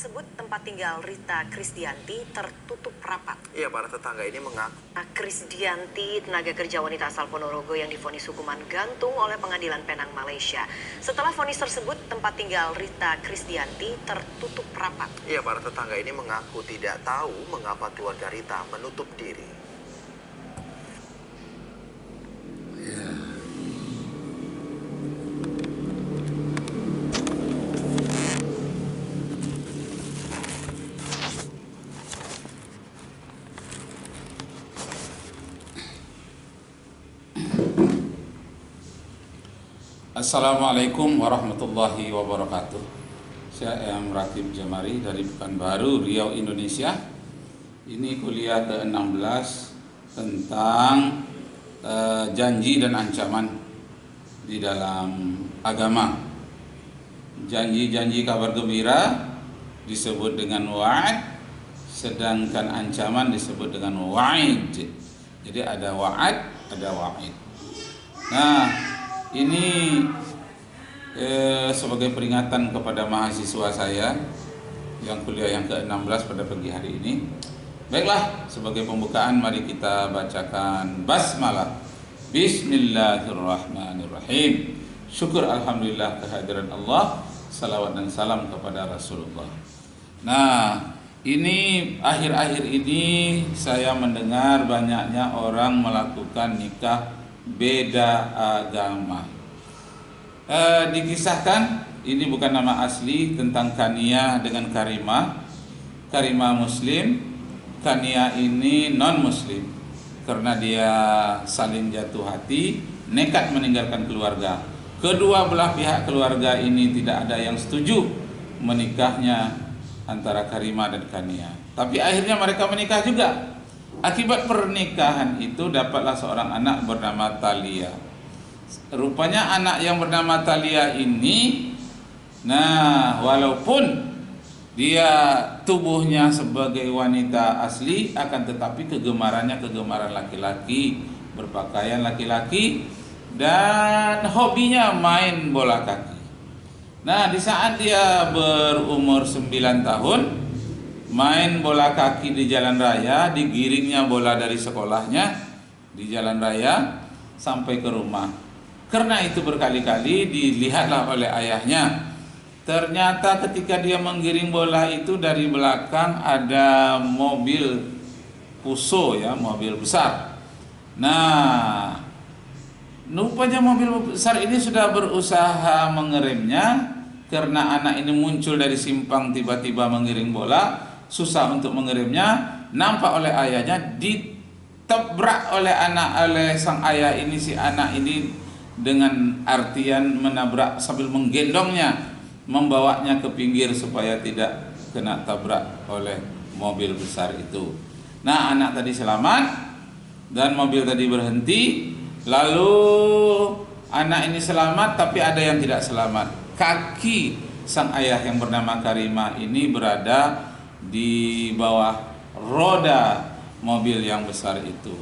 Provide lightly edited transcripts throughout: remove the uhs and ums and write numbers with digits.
tersebut tempat tinggal Rita Krisdianti tertutup rapat. Iya, para tetangga ini mengaku. Krisdianti, tenaga kerja wanita asal Ponorogo yang divonis hukuman gantung oleh Pengadilan Penang Malaysia. Setelah vonis tersebut, tempat tinggal Rita Krisdianti tertutup rapat. Iya, para tetangga ini mengaku tidak tahu mengapa keluarga Rita menutup diri. Assalamualaikum warahmatullahi wabarakatuh. Saya M. Ratib Jamari dari Pekanbaru, Riau, Indonesia. Ini kuliah ke-16 tentang janji dan ancaman di dalam agama. Janji-janji kabar gembira disebut dengan wa'ad, sedangkan ancaman disebut dengan wa'id. Jadi ada wa'ad, ada wa'id. Nah, ini sebagai peringatan kepada mahasiswa saya yang kuliah yang ke-16 pada pagi hari ini. Baiklah, sebagai pembukaan mari kita bacakan basmalah. Bismillahirrahmanirrahim. Syukur alhamdulillah kehadiran Allah, salawat dan salam kepada Rasulullah. Nah, ini akhir-akhir ini saya mendengar banyaknya orang melakukan nikah beda agama. Dikisahkan, ini bukan nama asli, tentang Kania dengan Karima. Karima muslim, Kania ini non muslim. Karena dia saling jatuh hati, nekat meninggalkan keluarga. Kedua belah pihak keluarga ini tidak ada yang setuju menikahnya antara Karima dan Kania. Tapi akhirnya mereka menikah juga. Akibat pernikahan itu dapatlah seorang anak bernama Thalia. Rupanya anak yang bernama Thalia ini, nah, walaupun dia tubuhnya sebagai wanita asli, akan tetapi kegemarannya kegemaran laki-laki, berpakaian laki-laki, dan hobinya main bola kaki. Nah, di saat dia berumur 9 tahun, main bola kaki di jalan raya, digiringnya bola dari sekolahnya di jalan raya sampai ke rumah. Karena itu berkali-kali dilihatlah oleh ayahnya. Ternyata ketika dia menggiring bola itu, dari belakang ada mobil Fuso, ya, mobil besar. Nah, rupanya mobil besar ini sudah berusaha mengeremnya. Karena anak ini muncul dari simpang tiba-tiba mengiring bola, susah untuk mengeremnya, nampak oleh ayahnya, ditebrak oleh sang ayah ini, si anak ini, dengan artian menabrak sambil menggendongnya, membawanya ke pinggir supaya tidak kena tabrak oleh mobil besar itu. Nah, anak tadi selamat dan mobil tadi berhenti. Lalu anak ini selamat, tapi ada yang tidak selamat. Kaki sang ayah yang bernama Karima ini berada di bawah roda mobil yang besar itu.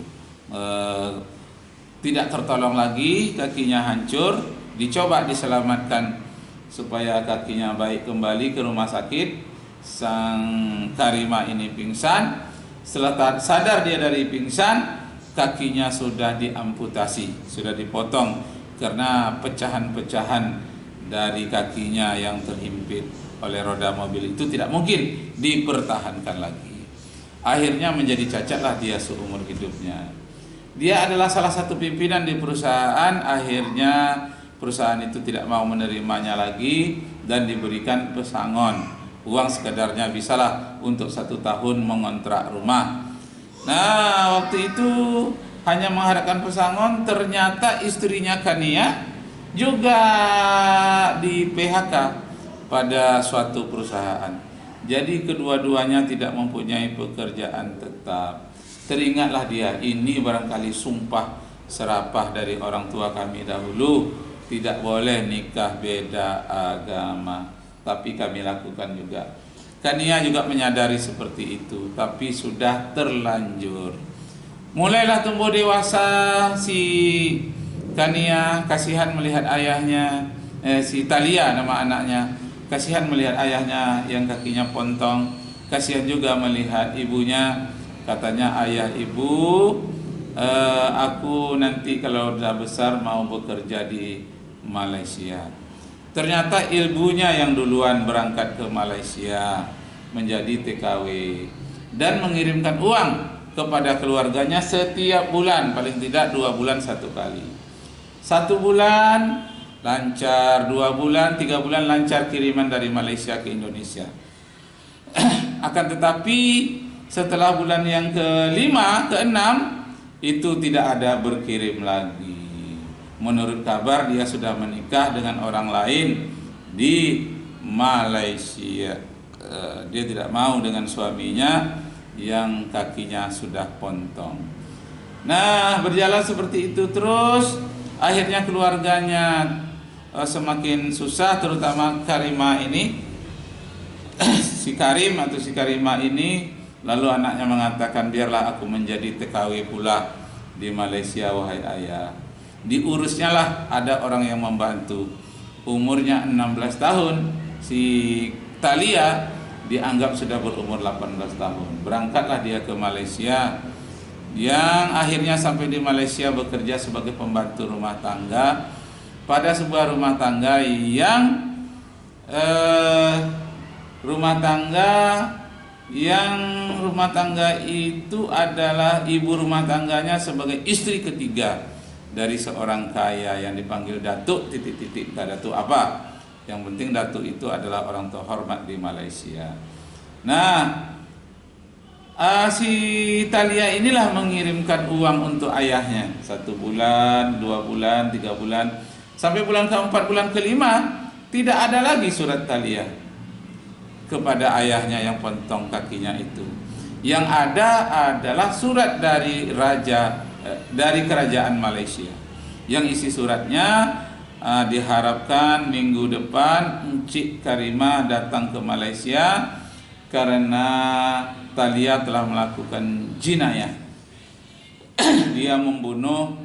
Tidak tertolong lagi, kakinya hancur. Dicoba diselamatkan supaya kakinya baik, kembali ke rumah sakit. Sang Karima ini pingsan. Setelah sadar dia dari pingsan, kakinya sudah diamputasi, sudah dipotong, karena pecahan-pecahan dari kakinya yang terhimpit oleh roda mobil itu tidak mungkin dipertahankan lagi. Akhirnya menjadi cacatlah dia seumur hidupnya. Dia adalah salah satu pimpinan di perusahaan. Akhirnya perusahaan itu tidak mau menerimanya lagi dan diberikan pesangon. Uang sekedarnya bisalah untuk 1 tahun mengontrak rumah. Nah, waktu itu hanya mengharapkan pesangon. Ternyata istrinya Kania juga di PHK pada suatu perusahaan. Jadi kedua-duanya tidak mempunyai pekerjaan tetap. Teringatlah dia, ini barangkali sumpah serapah dari orang tua kami dahulu, tidak boleh nikah beda agama, tapi kami lakukan juga. Kania juga menyadari seperti itu, tapi sudah terlanjur. Mulailah tumbuh dewasa si Kania, kasihan melihat ayahnya, si Thalia nama anaknya, Kasihan melihat ayahnya yang kakinya pontong, kasihan juga melihat ibunya. Katanya, ayah ibu, aku nanti kalau udah besar mau bekerja di Malaysia. Ternyata ibunya yang duluan berangkat ke Malaysia menjadi TKW dan mengirimkan uang kepada keluarganya setiap bulan, paling tidak 2 bulan 1 kali. 1 bulan lancar, 2 bulan, 3 bulan lancar kiriman dari Malaysia ke Indonesia. Akan tetapi setelah bulan yang ke-5, ke-6 itu tidak ada berkirim lagi. Menurut kabar dia sudah menikah dengan orang lain di Malaysia. Dia tidak mau dengan suaminya yang kakinya sudah pontong. Nah, berjalan seperti itu terus, akhirnya keluarganya semakin susah, terutama Karimah ini. Si Karim atau si Karimah ini, lalu anaknya mengatakan, biarlah aku menjadi TKW pula di Malaysia, wahai ayah. Diurusnya lah ada orang yang membantu. Umurnya 16 tahun, si Talia dianggap sudah berumur 18 tahun. Berangkatlah dia ke Malaysia, yang akhirnya sampai di Malaysia bekerja sebagai pembantu rumah tangga pada sebuah rumah tangga yang rumah tangga itu adalah ibu rumah tangganya sebagai istri ketiga dari seorang kaya yang dipanggil Datuk titik-titik. Datuk apa? Yang penting Datuk itu adalah orang terhormat di Malaysia. Nah, si Talia inilah mengirimkan uang untuk ayahnya 1 bulan, 2 bulan, 3 bulan, sampai bulan ke-4, bulan ke-5 tidak ada lagi surat Talia kepada ayahnya yang pontong kakinya itu. Yang ada adalah surat dari dari kerajaan Malaysia, yang isi suratnya, diharapkan minggu depan Encik Karimah datang ke Malaysia karena Talia telah melakukan jinayah. Dia membunuh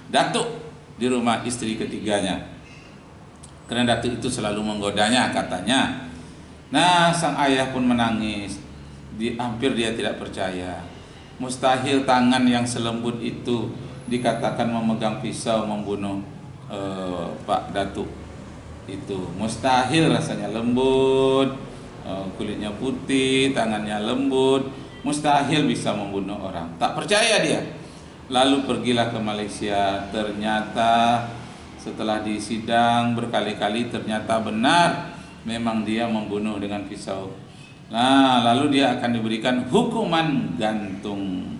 Datuk di rumah istri ketiganya. Karena Datuk itu selalu menggodanya katanya. Nah, sang ayah pun menangis. Hampir dia tidak percaya. Mustahil tangan yang selembut itu dikatakan memegang pisau membunuh Pak Datuk itu. Mustahil, rasanya lembut, kulitnya putih, tangannya lembut, mustahil bisa membunuh orang. Tak percaya dia. Lalu pergilah ke Malaysia. Ternyata setelah disidang berkali-kali, ternyata benar memang dia membunuh dengan pisau. Nah, lalu dia akan diberikan hukuman gantung.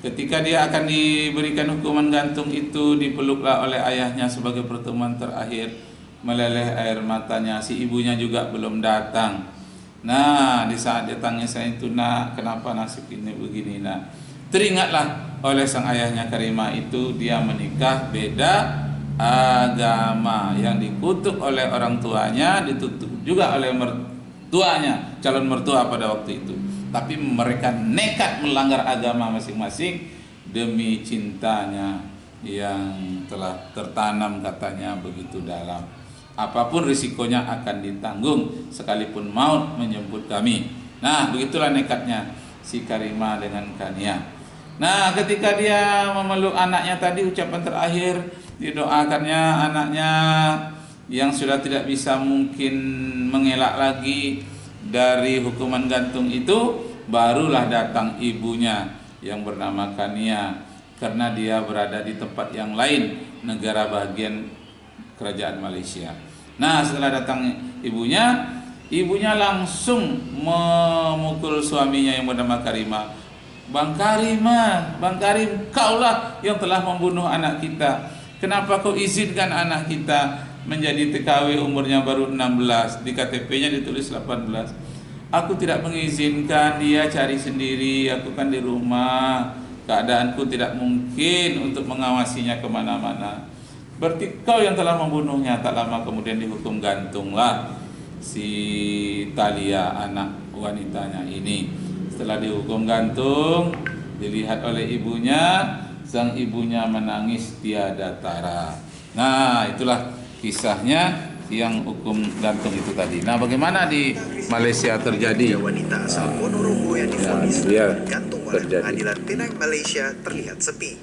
Ketika dia akan diberikan hukuman gantung itu, dipeluklah oleh ayahnya sebagai pertemuan terakhir. Meleleh air matanya. Si ibunya juga belum datang. Nah, di saat dia tanya saya itu, nak, kenapa nasib ini begini, nak? Teringatlah oleh sang ayahnya Karimah itu, dia menikah beda agama. Yang dikutuk oleh orang tuanya, ditutup juga oleh mertuanya, calon mertua pada waktu itu. Tapi mereka nekat melanggar agama masing-masing demi cintanya yang telah tertanam katanya begitu dalam. Apapun risikonya akan ditanggung sekalipun maut menjemput kami. Nah, begitulah nekatnya si Karimah dengan Kania. Nah, ketika dia memeluk anaknya tadi, ucapan terakhir didoakannya anaknya yang sudah tidak bisa mungkin mengelak lagi dari hukuman gantung itu, barulah datang ibunya yang bernama Kania, karena dia berada di tempat yang lain, negara bagian kerajaan Malaysia. Nah, setelah datang ibunya langsung memukul suaminya yang bernama Karimah. Bang Karim, kaulah yang telah membunuh anak kita. Kenapa kau izinkan anak kita menjadi TKW umurnya baru 16, di KTP-nya ditulis 18. Aku tidak mengizinkan, dia cari sendiri, aku kan di rumah, keadaanku tidak mungkin untuk mengawasinya kemana-mana. Berarti kau yang telah membunuhnya. Tak lama kemudian dihukum gantunglah si Talia, anak wanitanya ini. Setelah dihukum gantung, dilihat oleh ibunya, sang ibunya menangis tiada tara. Nah, itulah kisahnya yang hukum gantung itu tadi. Nah, bagaimana di Malaysia terjadi? Wanita asal Ponorogo yang divonis dia gantung oleh pengadilan Penang Malaysia terlihat sepi.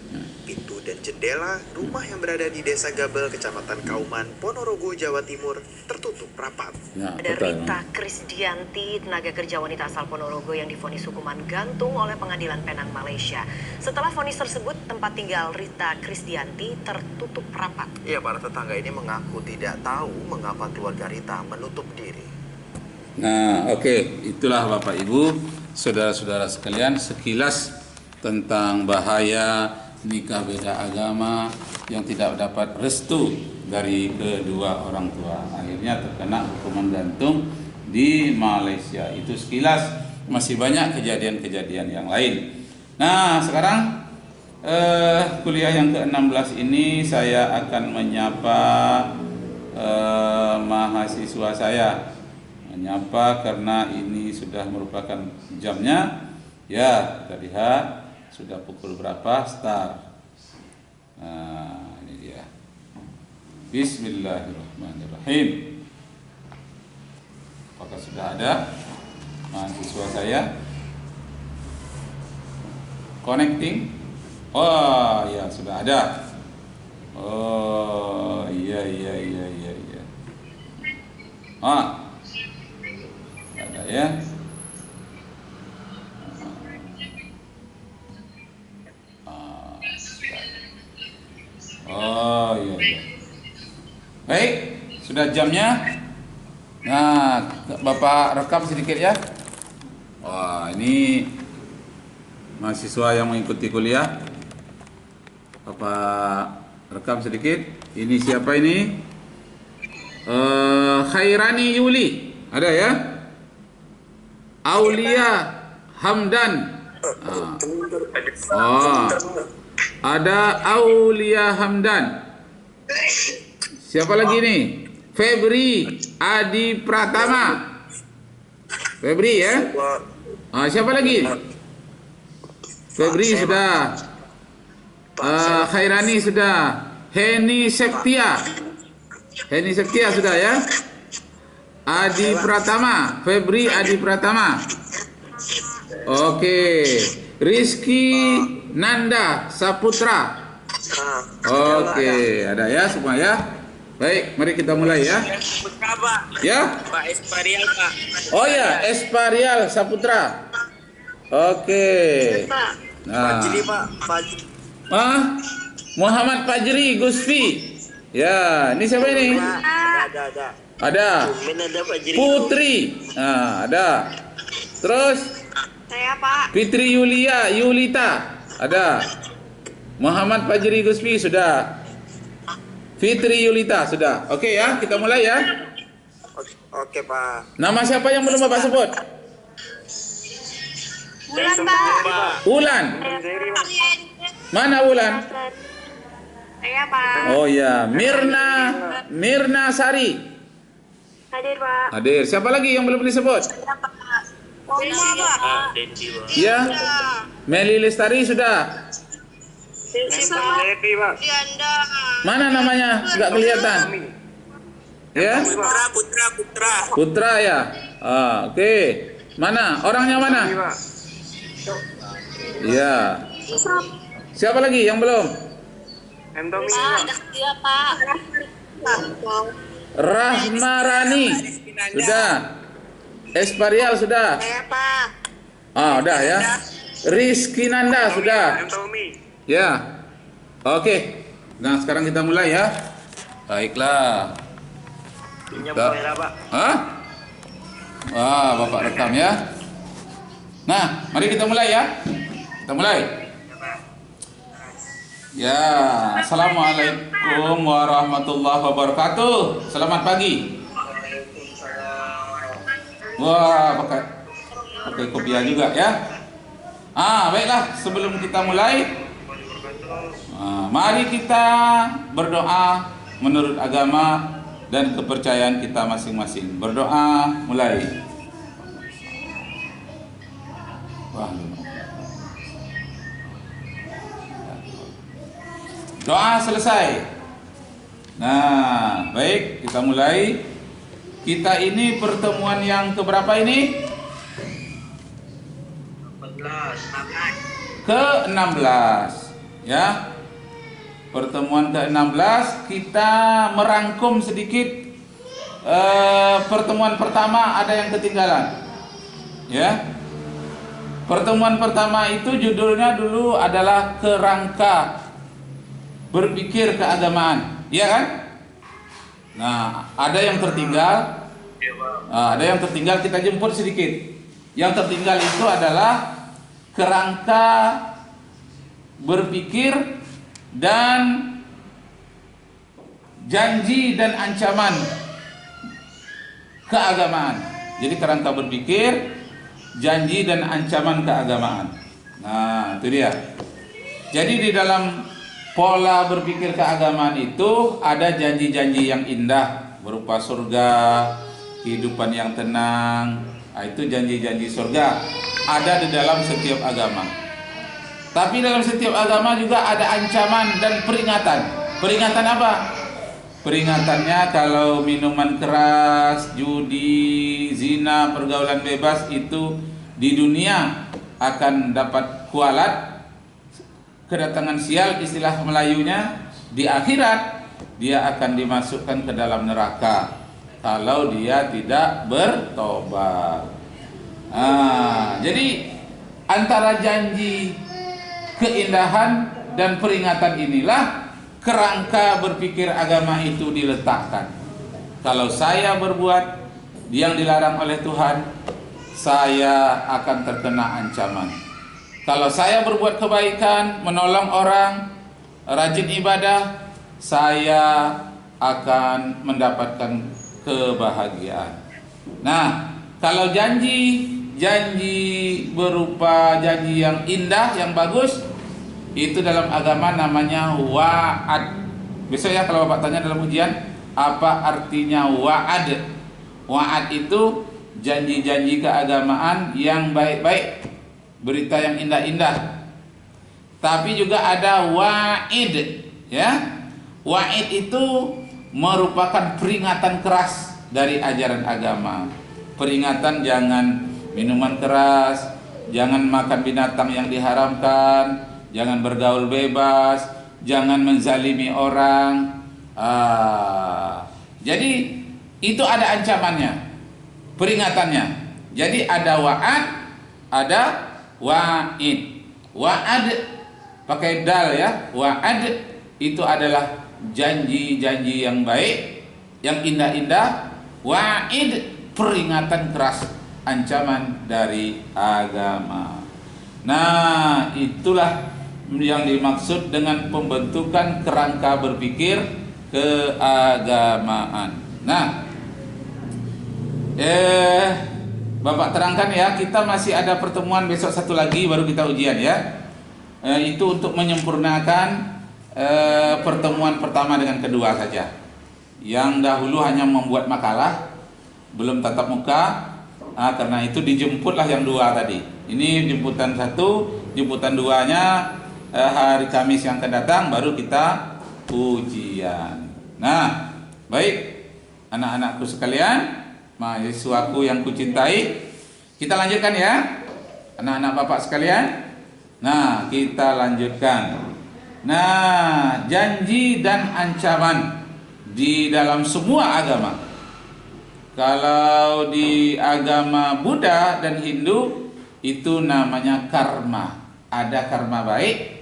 Pintu dan jendela rumah yang berada di Desa Gabel, Kecamatan Kauman, Ponorogo, Jawa Timur tertutup rapat. Nah, Ada Rita Krisdianti, tenaga kerja wanita asal Ponorogo yang divonis hukuman gantung oleh pengadilan Penang Malaysia. Setelah vonis tersebut, tempat tinggal Rita Krisdianti tertutup rapat. Ya, para tetangga ini mengaku tidak tahu mengapa keluarga Rita menutup diri. Nah, oke, itulah Bapak Ibu, saudara-saudara sekalian, sekilas tentang bahaya nikah beda agama yang tidak dapat restu dari kedua orang tua. Akhirnya terkena hukuman gantung di Malaysia. Itu sekilas, masih banyak kejadian-kejadian yang lain. Nah, sekarang kuliah yang ke-16 ini saya akan menyapa mahasiswa saya. Menyapa karena ini sudah merupakan jamnya. Ya, kita lihat sudah pukul berapa start. Nah, ini dia. Bismillahirrahmanirrahim. Apakah sudah ada mahasiswa saya? Connecting? Oh, ya sudah ada. Oh, iya. Ada ya. Oh, iya. Baik, sudah jamnya. Nah, Bapak rekam sedikit ya. Wah, ini mahasiswa yang mengikuti kuliah. Bapak rekam sedikit. Ini siapa ini? Khairani Yuli. Ada ya? Aulia Hamdan. Ada Aulia Hamdan. Siapa lagi nih? Febri Adi Pratama. Febri ya? Siapa lagi? Febri sudah. Khairani sudah. Heni Septia. Heni Septia sudah ya? Adi Pratama. Febri Adi Pratama. Oke. Rizky Nanda Saputra. Oke, ada ya semua ya. Baik, mari kita mulai ya. Ya? Pak Esparial, Pak. Oh ya, Esparial Saputra. Oke. Nah. Muhammad Fajri Gusfi. Ya, ini siapa ini? Ada. Putri. Nah, ada. Terus Saya, Pak. Fitri Yulita. Ada. Muhammad Fajri Gusfi sudah. Fitri Yulita sudah. Oke ya, kita mulai ya. Oke, Pak. Nama siapa yang belum Bapak sebut? Bulan, Pak. Ulan. Mana Ulan? Saya, Pak. Oh ya, Mirna Sari. Hadir, Pak. Hadir. Siapa lagi yang belum disebut? Saya, Pak. Oma, Pak. Ya. Meli Lestari sudah. Sisi, Pak. Dianda. Mana namanya? Enggak kelihatan. Ya? Putra ya. Oke. Mana? Orangnya mana? Iya. Siapa lagi yang belum? Pak, ada dia, Pak. Rahmarani sudah. Esparial sudah. Saya, Pak. Udah ya. Rizky Nanda sudah. Ya. Oke. Nah, sekarang kita mulai ya. Baiklah. Hah? Bapak rekam ya. Nah, mari kita mulai ya. Kita mulai. Ya, Assalamualaikum warahmatullahi wabarakatuh. Selamat pagi. Wah, pakai kopiah juga ya. Baiklah, sebelum kita mulai, mari kita berdoa menurut agama dan kepercayaan kita masing-masing. Berdoa mulai. Doa selesai. Nah, baik, kita mulai. Kita ini pertemuan yang keberapa ini? Ke-16, ya. Pertemuan ke-16 kita merangkum sedikit. Pertemuan pertama ada yang ketinggalan, ya. Pertemuan pertama itu judulnya dulu adalah kerangka berpikir keagamaan, ya kan? Nah, ada yang tertinggal. Ada yang tertinggal, kita jemput sedikit. Yang tertinggal itu adalah kerangka berpikir dan janji dan ancaman keagamaan. Jadi kerangka berpikir, janji dan ancaman keagamaan. Nah, itu dia. Jadi di dalam pola berpikir keagamaan itu ada janji-janji yang indah berupa surga, kehidupan yang tenang. Nah, itu janji-janji surga ada di dalam setiap agama. Tapi dalam setiap agama juga ada ancaman dan peringatan. Peringatan apa? Peringatannya kalau minuman keras, judi, zina, pergaulan bebas itu di dunia akan dapat kualat, kedatangan sial istilah Melayunya. Di akhirat dia akan dimasukkan ke dalam neraka kalau dia tidak bertobat. Jadi antara janji, keindahan dan peringatan inilah kerangka berpikir agama itu diletakkan. Kalau saya berbuat yang dilarang oleh Tuhan, saya akan terkena ancaman. Kalau saya berbuat kebaikan, menolong orang, rajin ibadah, saya akan mendapatkan kebahagiaan. Nah, kalau janji berupa janji yang indah, yang bagus, itu dalam agama namanya wa'ad. Besok ya kalau Bapak tanya dalam ujian, apa artinya wa'ad? Wa'ad itu janji-janji keagamaan yang baik-baik, berita yang indah-indah. Tapi juga ada wa'id, ya. Wa'id itu merupakan peringatan keras dari ajaran agama. Peringatan jangan minuman keras, jangan makan binatang yang diharamkan, jangan bergaul bebas, jangan menzalimi orang. Jadi itu ada ancamannya, peringatannya. Jadi ada wa'ad, ada wa'id. Wa'ad pakai dal ya. Wa'ad itu adalah janji-janji yang baik, yang indah-indah. Wa'id peringatan keras, ancaman dari agama. Nah, itulah yang dimaksud dengan pembentukan kerangka berpikir keagamaan. Nah, Bapak terangkan ya, kita masih ada pertemuan besok satu lagi baru kita ujian ya. Itu untuk menyempurnakan pertemuan pertama dengan kedua saja. Yang dahulu hanya membuat makalah, belum tatap muka. Karena itu dijemputlah yang dua tadi. Ini jemputan satu, jemputan duanya hari Kamis yang akan datang baru kita ujian. Nah, baik anak-anakku sekalian, mahasiswaku yang kucintai, kita lanjutkan ya, anak-anak Bapak sekalian. Nah, kita lanjutkan. Nah, janji dan ancaman di dalam semua agama. Kalau di agama Buddha dan Hindu itu namanya karma. Ada karma baik,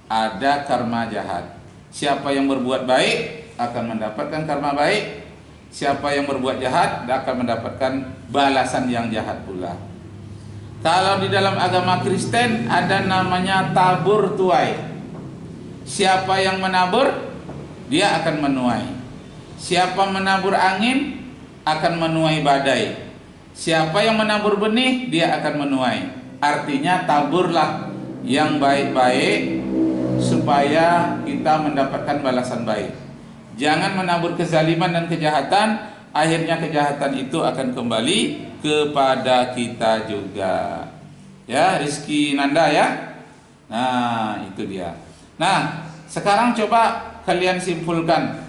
ada karma jahat. Siapa yang berbuat baik akan mendapatkan karma baik. Siapa yang berbuat jahat akan mendapatkan balasan yang jahat pula. Kalau di dalam agama Kristen ada namanya tabur tuai. Siapa yang menabur, dia akan menuai. Siapa menabur angin akan menuai badai. Siapa yang menabur benih, dia akan menuai. Artinya taburlah yang baik-baik supaya kita mendapatkan balasan baik. Jangan menabur kezaliman dan kejahatan, akhirnya kejahatan itu akan kembali kepada kita juga. Ya, Rizky Nanda ya. Nah, itu dia. Nah, sekarang coba kalian simpulkan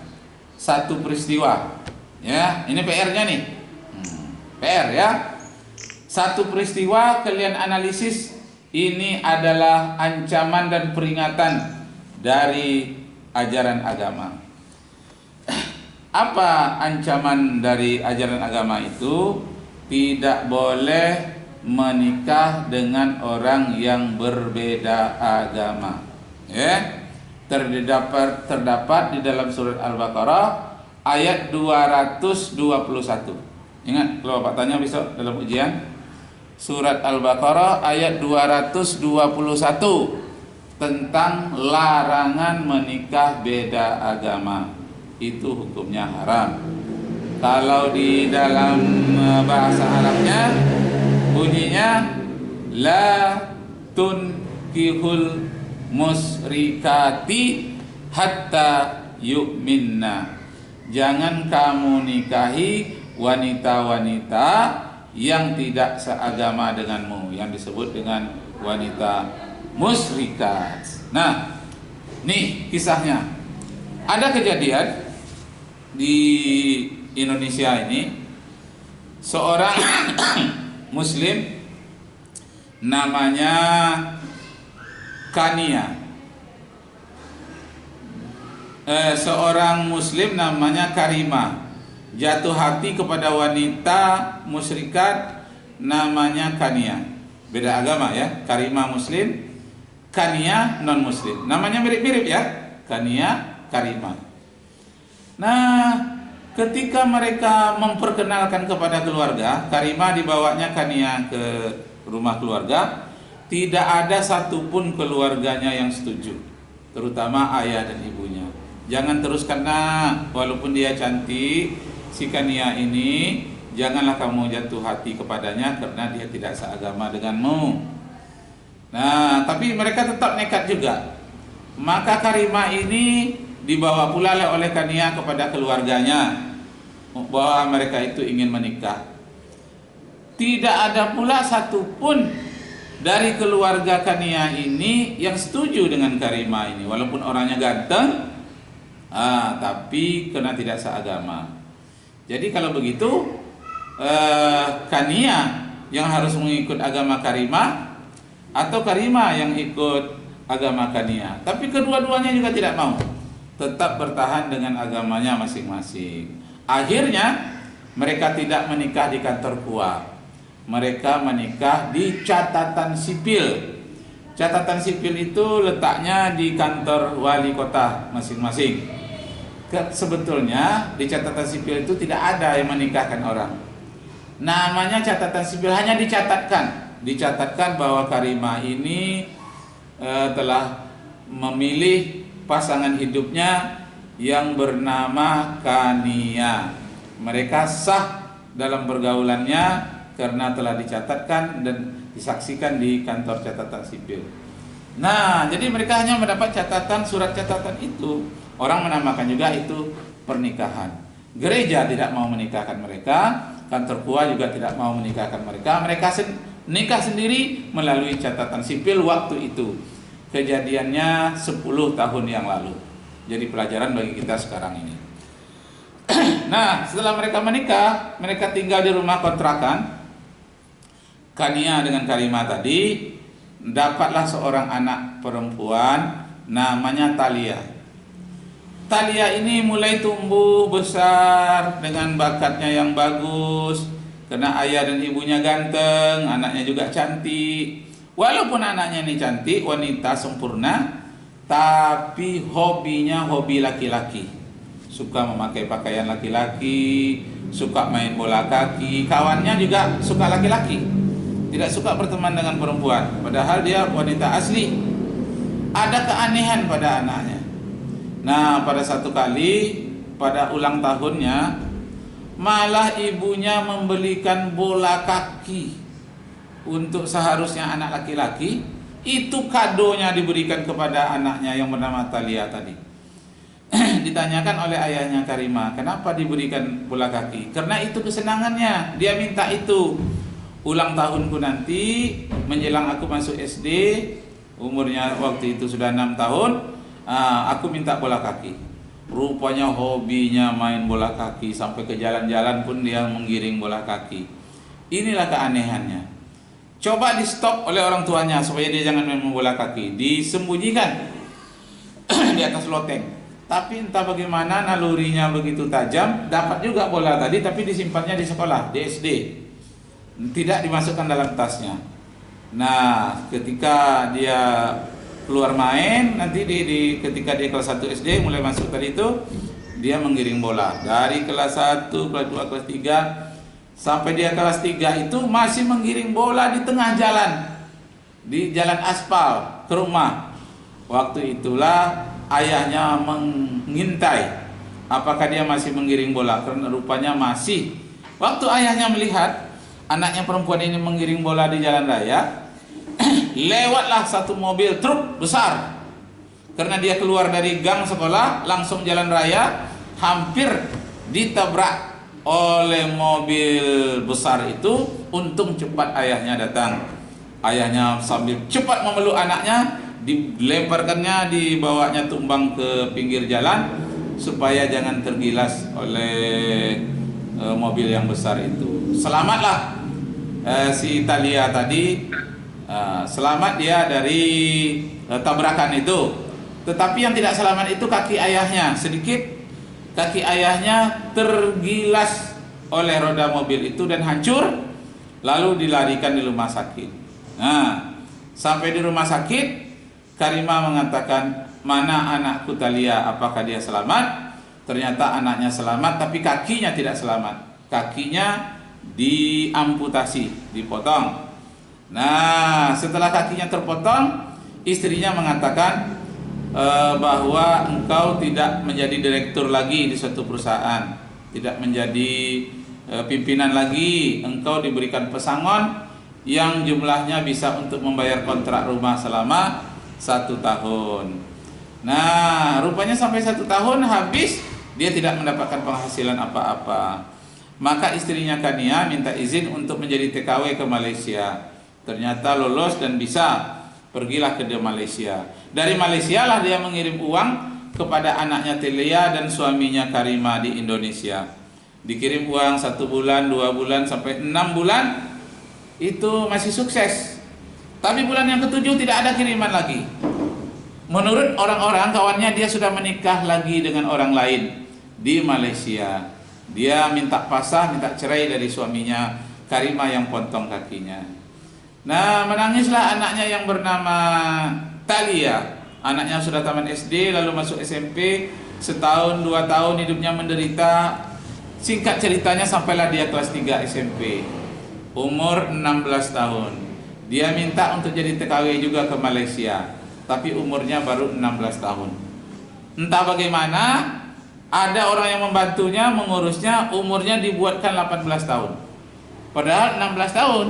satu peristiwa. Ya, ini PR-nya nih. PR ya. Satu peristiwa kalian analisis, ini adalah ancaman dan peringatan dari ajaran agama. Apa ancaman dari ajaran agama itu? Tidak boleh menikah dengan orang yang berbeda agama. Ya. Terdapat di dalam surat Al-Baqarah ayat 221. Ingat, kalau Bapak tanya besok dalam ujian, surat Al-Baqarah ayat 221 tentang larangan menikah beda agama. Itu hukumnya haram. Kalau di dalam bahasa Arabnya bunyinya la tunkihul musyrikati hatta yu'minna. Jangan kamu nikahi wanita-wanita yang tidak seagama denganmu, yang disebut dengan wanita musyrikat. Nah, nih kisahnya. Ada kejadian di Indonesia ini, seorang muslim namanya Kania. Seorang muslim namanya Karima jatuh hati kepada wanita musyrikat namanya Kania. Beda agama ya, Karima muslim, Kania non muslim. Namanya mirip-mirip ya, Kania, Karima. Nah, ketika mereka memperkenalkan kepada keluarga, Karima dibawanya Kania ke rumah keluarga, tidak ada satupun keluarganya yang setuju, terutama ayah dan ibunya. Jangan teruskan nak, walaupun dia cantik, si Kania ini janganlah kamu jatuh hati kepadanya karena dia tidak seagama denganmu. Nah, tapi mereka tetap nekat juga. Maka Karima ini dibawa pula oleh Kania kepada keluarganya bahwa mereka itu ingin menikah. Tidak ada pula satupun dari keluarga Kania ini yang setuju dengan Karima ini, walaupun orangnya ganteng, tapi karena tidak seagama. Jadi kalau begitu, Kania yang harus mengikut agama Karima atau Karima yang ikut agama Kania. Tapi kedua-duanya juga tidak mau, tetap bertahan dengan agamanya masing-masing. Akhirnya mereka tidak menikah di kantor KUA, mereka menikah di catatan sipil. Catatan sipil itu letaknya di kantor wali kota masing-masing. Sebetulnya di catatan sipil itu tidak ada yang menikahkan orang. Namanya catatan sipil, hanya dicatatkan bahwa Karima ini telah memilih pasangan hidupnya yang bernama Kania. Mereka sah dalam pergaulannya karena telah dicatatkan dan disaksikan di kantor catatan sipil. Nah, jadi mereka hanya mendapat catatan, surat catatan itu. Orang menamakan juga itu pernikahan. Gereja tidak mau menikahkan mereka, kantor KUA juga tidak mau menikahkan mereka. Mereka nikah sendiri melalui catatan sipil waktu itu. Kejadiannya 10 tahun yang lalu. Jadi pelajaran bagi kita sekarang ini. Nah, setelah mereka menikah, mereka tinggal di rumah kontrakan. Kania dengan Karima tadi dapatlah seorang anak perempuan namanya Talia. Talia ini mulai tumbuh besar dengan bakatnya yang bagus, karena ayah dan ibunya ganteng, anaknya juga cantik. Walaupun anaknya ini cantik, wanita sempurna, tapi hobinya hobi laki-laki. Suka memakai pakaian laki-laki, suka main bola kaki, kawannya juga suka laki-laki. Tidak suka berteman dengan perempuan, padahal dia wanita asli. Ada keanehan pada anaknya. Nah, pada satu kali pada ulang tahunnya, malah ibunya membelikan bola kaki untuk seharusnya anak laki-laki. Itu kadonya diberikan kepada anaknya yang bernama Talia tadi. Ditanyakan oleh ayahnya Karima, kenapa diberikan bola kaki? Karena itu kesenangannya, dia minta itu. Ulang tahunku nanti menjelang aku masuk SD, umurnya waktu itu sudah 6 tahun, aku minta bola kaki. Rupanya hobinya main bola kaki, sampai ke jalan-jalan pun dia menggiring bola kaki. Inilah keanehannya. Coba di stop oleh orang tuanya supaya dia jangan main bola kaki, disembunyikan di atas loteng. Tapi entah bagaimana nalurinya begitu tajam, dapat juga bola tadi, tapi disimpannya di sekolah, di SD, tidak dimasukkan dalam tasnya. Nah, ketika dia keluar main, nanti ketika dia kelas 1 SD mulai masuk tadi itu, dia menggiring bola dari kelas 1, kelas 2, kelas 3 sampai dia kelas 3 itu masih menggiring bola di tengah jalan, di jalan aspal ke rumah. Waktu itulah ayahnya mengintai apakah dia masih menggiring bola, karena rupanya masih. Waktu ayahnya melihat anaknya perempuan ini menggiring bola di jalan raya, lewatlah satu mobil truk besar. Karena dia keluar dari gang sekolah langsung jalan raya, hampir ditabrak oleh mobil besar itu. Untung cepat ayahnya datang. Ayahnya sambil cepat memeluk anaknya, dilemparkannya, dibawanya tumbang ke pinggir jalan supaya jangan tergilas oleh mobil yang besar itu. Selamatlah si Thalia tadi, selamat dia dari tabrakan itu. Tetapi yang tidak selamat itu kaki ayahnya. Sedikit kaki ayahnya tergilas oleh roda mobil itu dan hancur, lalu dilarikan di rumah sakit. Nah, sampai di rumah sakit, Karimah mengatakan, mana anakku Thalia, apakah dia selamat? Ternyata anaknya selamat, tapi kakinya tidak selamat. Kakinya diamputasi, dipotong. Nah, setelah kakinya terpotong, istrinya mengatakan bahwa engkau tidak menjadi direktur lagi di suatu perusahaan, tidak menjadi pimpinan lagi. Engkau diberikan pesangon yang jumlahnya bisa untuk membayar kontrak rumah selama 1 tahun. Nah, rupanya sampai 1 tahun habis, dia tidak mendapatkan penghasilan apa-apa. Maka istrinya Kania minta izin untuk menjadi TKW ke Malaysia. Ternyata lolos dan bisa, pergilah ke Malaysia. Dari Malaysia lah dia mengirim uang kepada anaknya Thalia dan suaminya Karimah di Indonesia. Dikirim uang 1 bulan, 2 bulan, sampai 6 bulan, itu masih sukses. Tapi bulan yang ke-7 tidak ada kiriman lagi. Menurut orang-orang kawannya, dia sudah menikah lagi dengan orang lain di Malaysia. Dia minta pasrah, minta cerai dari suaminya Karimah yang potong kakinya. Nah, menangislah anaknya yang bernama Thalia. Anaknya sudah tamat SD, lalu masuk SMP. Setahun, 2 tahun hidupnya menderita. Singkat ceritanya, sampailah dia kelas 3 SMP, umur 16 tahun. Dia minta untuk jadi TKW juga ke Malaysia, tapi umurnya baru 16 tahun. Entah bagaimana, ada orang yang membantunya, mengurusnya, umurnya dibuatkan 18 tahun. Padahal 16 tahun.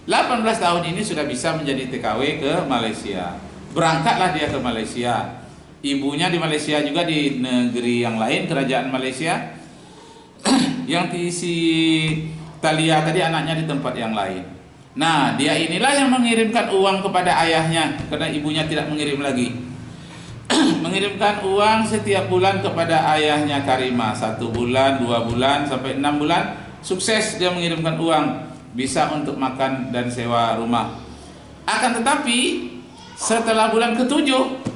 18 tahun ini sudah bisa menjadi TKW ke Malaysia. Berangkatlah dia ke Malaysia. Ibunya di Malaysia juga, di negeri yang lain, kerajaan Malaysia. Yang si Thalia tadi anaknya di tempat yang lain. Nah, dia inilah yang mengirimkan uang kepada ayahnya, karena ibunya tidak mengirim lagi. Mengirimkan uang setiap bulan kepada ayahnya Karimah, 1 bulan, 2 bulan, sampai 6 bulan. Sukses dia mengirimkan uang, bisa untuk makan dan sewa rumah. Akan tetapi setelah bulan ke-7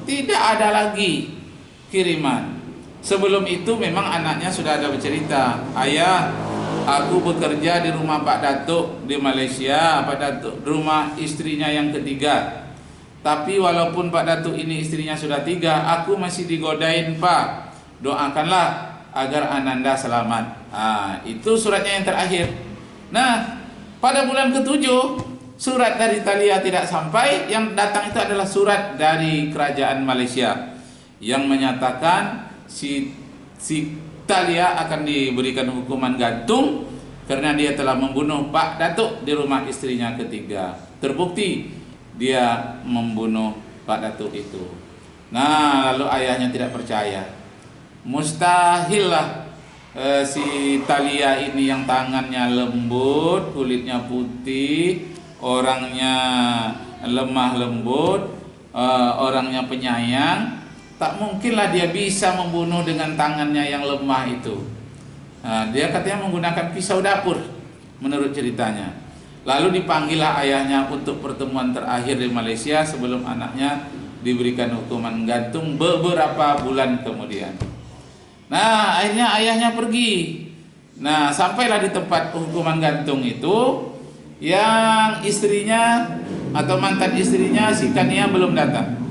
tidak ada lagi kiriman. Sebelum itu memang anaknya sudah ada bercerita, ayah, aku bekerja di rumah Pak Datuk di Malaysia, Pak Datuk rumah istrinya yang ketiga. Tapi walaupun Pak Datuk ini istrinya sudah 3, aku masih digodain Pak. Doakanlah agar Ananda selamat. Itu suratnya yang terakhir. Nah, pada bulan ke-7 surat dari Thalia tidak sampai. Yang datang itu adalah surat dari kerajaan Malaysia yang menyatakan si Thalia akan diberikan hukuman gantung karena dia telah membunuh Pak Datuk di rumah istrinya ketiga. Terbukti dia membunuh Pak Datuk itu. Nah, lalu ayahnya tidak percaya. Mustahillah si Thalia ini yang tangannya lembut, kulitnya putih, orangnya lemah lembut, orangnya penyayang, tak mungkinlah dia bisa membunuh dengan tangannya yang lemah itu. Nah, dia katanya menggunakan pisau dapur menurut ceritanya. Lalu dipanggillah ayahnya untuk pertemuan terakhir di Malaysia sebelum anaknya diberikan hukuman gantung beberapa bulan kemudian. Nah, akhirnya ayahnya pergi. Nah, sampailah di tempat hukuman gantung itu, yang istrinya atau mantan istrinya si Kania belum datang.